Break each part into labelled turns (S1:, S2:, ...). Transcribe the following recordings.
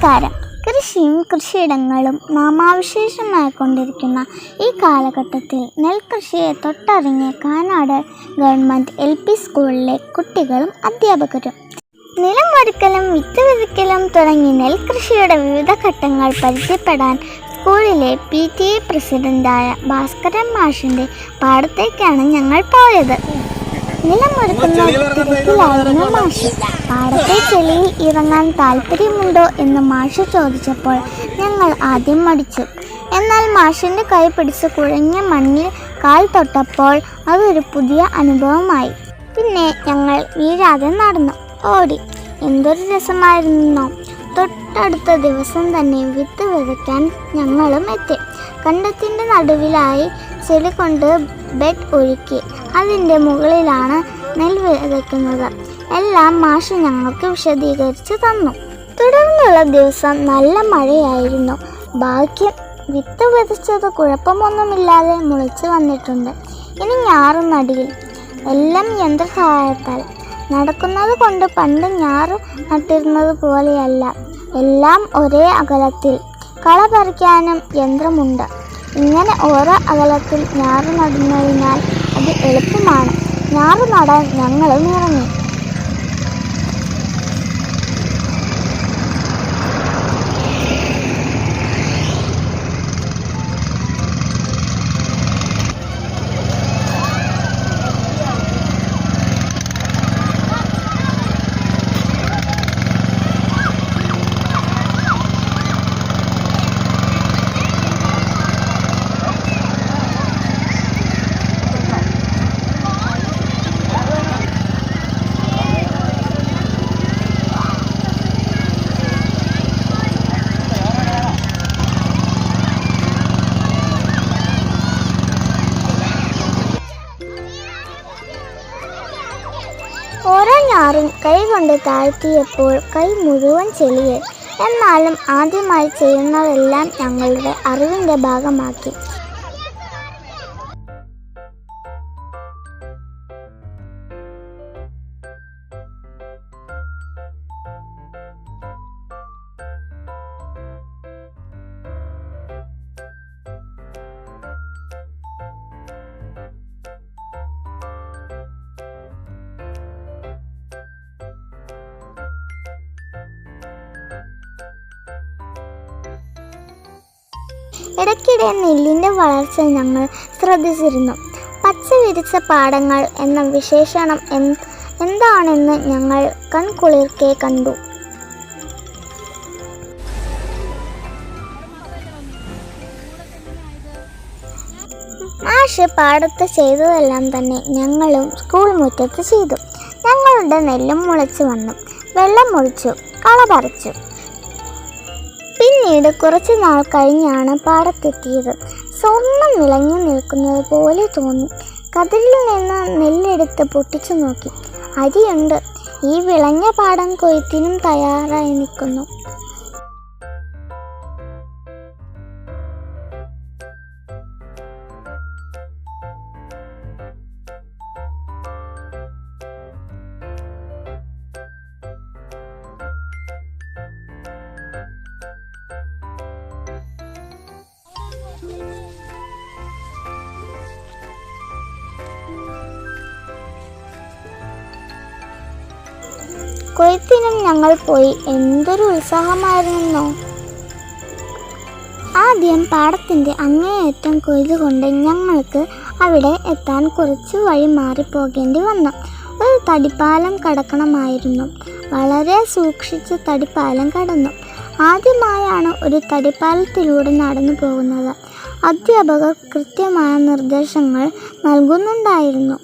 S1: നമസ്കാരം. കൃഷിയും കൃഷിയിടങ്ങളും നാമാവിശേഷമായിക്കൊണ്ടിരിക്കുന്ന ഈ കാലഘട്ടത്തിൽ നെൽകൃഷിയെ തൊട്ടറിഞ്ഞ് കാനാട് ഗവൺമെൻറ് LP സ്കൂളിലെ കുട്ടികളും അധ്യാപകരും നിലമൊരുക്കലും വിത്ത് വിതയ്ക്കലും തുടങ്ങി നെൽകൃഷിയുടെ വിവിധ ഘട്ടങ്ങൾ പരിചയപ്പെടാൻ സ്കൂളിലെ PTA പ്രസിഡന്റായ ഭാസ്കരൻ മാഷിൻ്റെ പാടത്തേക്കാണ് ഞങ്ങൾ പോയത്. നിലമൊരുക്കുന്ന തിരക്കിലായിരുന്നു മാഷ്. പാടത്തെ ചെളിയിൽ ഇറങ്ങാൻ താല്പര്യമുണ്ടോ എന്ന് മാഷ് ചോദിച്ചപ്പോൾ ഞങ്ങൾ ആദ്യം മടിച്ചു. എന്നാൽ മാഷിൻ്റെ കൈ പിടിച്ച് കുഴഞ്ഞ മണ്ണിൽ കാൽ തൊട്ടപ്പോൾ അതൊരു പുതിയ അനുഭവമായി. പിന്നെ ഞങ്ങൾ വീഴാതെ നടന്നു, ഓടി. എന്തൊരു രസമായിരുന്നോ! തൊട്ടടുത്ത ദിവസം തന്നെ വിത്ത് വിതയ്ക്കാൻ ഞങ്ങളും എത്തി. കണ്ടത്തിൻ്റെ നടുവിലായി ചെളി കൊണ്ട് ബെഡ് ഒരുക്കി അതിൻ്റെ മുകളിലാണ് നെൽ വിതയ്ക്കുന്നത്. എല്ലാം മാഷ് ഞങ്ങൾക്ക് വിശദീകരിച്ച് തന്നു. തുടർന്നുള്ള ദിവസം നല്ല മഴയായിരുന്നു. ഭാഗ്യം, വിത്ത് വിതച്ചത് കുഴപ്പമൊന്നുമില്ലാതെ മുളച്ച് വന്നിട്ടുണ്ട്. ഇനി ഞാറുനടിയിൽ എല്ലാം യന്ത്രസഹായത്താൽ നടക്കുന്നത് കൊണ്ട് പണ്ട് ഞാറ് നട്ടിരുന്നത് പോലെയല്ല, എല്ലാം ഒരേ അകലത്തിൽ. കള പറിക്കാനും യന്ത്രമുണ്ട്. ഇങ്ങനെ ഓരോ അകലത്തിൽ ഞാറ് നടുന്നതിനാൽ അത് എളുപ്പമാണ്. ഞാറ് നടാൻ ഞങ്ങളും ഇറങ്ങി. ഓരോ ഞാറും കൈ കൊണ്ട് താഴ്ത്തിയപ്പോൾ കൈ മുഴുവൻ ചെളിയെ. എന്നാലും ആദ്യമായി ചെയ്യുന്നതെല്ലാം ഞങ്ങളുടെ അറിവിൻ്റെ ഭാഗമാക്കി. ഇടയ്ക്കിടെ നെല്ലിൻ്റെ വളർച്ച ഞങ്ങൾ ശ്രദ്ധിച്ചിരുന്നു. പച്ച വിരിച്ച പാടങ്ങൾ എന്ന വിശേഷണം എന്താണെന്ന് ഞങ്ങൾ കൺകുളിർക്കെ കണ്ടു. മാഷ് പാടത്ത് ചെയ്തതെല്ലാം തന്നെ ഞങ്ങളും സ്കൂൾ മുറ്റത്ത് ചെയ്തു. ഞങ്ങളുടെ നെല്ലും മുളച്ചു വന്നു, വെള്ളം ഒഴിച്ചു, കള പറിച്ചു. പിന്നീട് കുറച്ചു നാൾ കഴിഞ്ഞാണ് പാടത്തെത്തിയത്. സ്വർണ്ണം വിളഞ്ഞു നിൽക്കുന്നത് പോലെ തോന്നി. കതിരിൽ നിന്ന് നെല്ലെടുത്ത് പൊട്ടിച്ചു നോക്കി. അരിയുണ്ട്. ഈ വിളഞ്ഞ പാടം കൊയ്ത്തിനും തയ്യാറായി നിൽക്കുന്നു. കൊയ്ത്തിനും ഞങ്ങൾ പോയി. എന്തൊരു ഉത്സാഹമായിരുന്നോ! ആദ്യം പാടത്തിൻ്റെ അങ്ങേയറ്റം കൊയ്തുകൊണ്ട് ഞങ്ങൾക്ക് അവിടെ എത്താൻ കുറച്ച് വഴി മാറിപ്പോകേണ്ടി വന്നു. ഒരു തടിപ്പാലം കടക്കണമായിരുന്നു. വളരെ സൂക്ഷിച്ച് തടിപ്പാലം കടന്നു. ആദ്യമായാണ് ഒരു തടിപ്പാലത്തിലൂടെ നടന്നു പോകുന്നത്. അധ്യാപകർ കൃത്യമായ നിർദ്ദേശങ്ങൾ നൽകുന്നുണ്ടായിരുന്നു.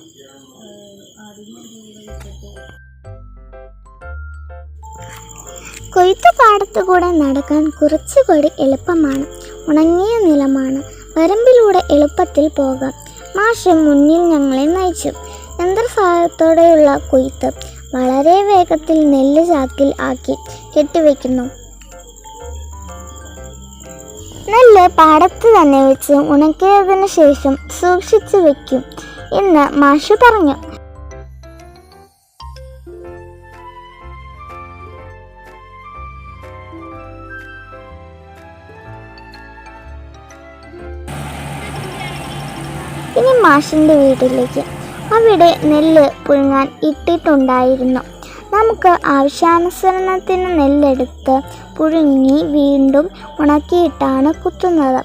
S1: കൊയ്ത്ത് പാടത്തുകൂടെ നടക്കാൻ കുറച്ചുകൂടി എളുപ്പമാണ്. ഉണങ്ങിയ നിലമാണ്. വരമ്പിലൂടെ എളുപ്പത്തിൽ പോകാം. മാഷ് മുന്നിൽ ഞങ്ങളെ നയിച്ചു. യന്ത്രസഹായത്തോടെയുള്ള കൊയ്ത്ത്. വളരെ വേഗത്തിൽ നെല്ല് ചാക്കിൽ ആക്കി കെട്ടിവെക്കുന്നു. നെല്ല് പാടത്ത് തന്നെ വെച്ച് ഉണക്കിയതിനു ശേഷം സൂക്ഷിച്ചു വെക്കും എന്ന് മാഷ് പറഞ്ഞു. ഇനി മാഷിൻ്റെ വീട്ടിലേക്ക്. അവിടെ നെല്ല് പുഴുങ്ങാൻ ഇട്ടിട്ടുണ്ടായിരുന്നു. നമുക്ക് ആവശ്യാനുസരണത്തിന് നെല്ലെടുത്ത് പുഴുങ്ങി വീണ്ടും ഉണക്കിയിട്ടാണ് കുത്തുന്നത്.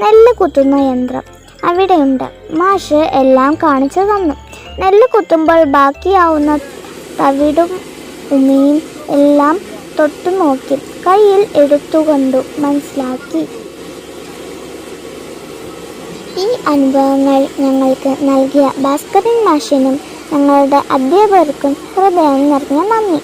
S1: നെല്ല് കുത്തുന്ന യന്ത്രം അവിടെയുണ്ട്. മാഷ് എല്ലാം കാണിച്ചു തന്നു. നെല്ല് കുത്തുമ്പോൾ ബാക്കിയാവുന്ന തവിടും ഉമിയും എല്ലാം തൊട്ടു നോക്കി കയ്യിൽ എടുത്തുകൊണ്ടു മനസ്സിലാക്കി. ഈ അനുഭവങ്ങൾ ഞങ്ങൾക്ക് നൽകിയ ഭാസ്കരൻ മാഷിനും ഞങ്ങളുടെ അധ്യാപകർക്കും ഹൃദയം നിറഞ്ഞ നന്ദി.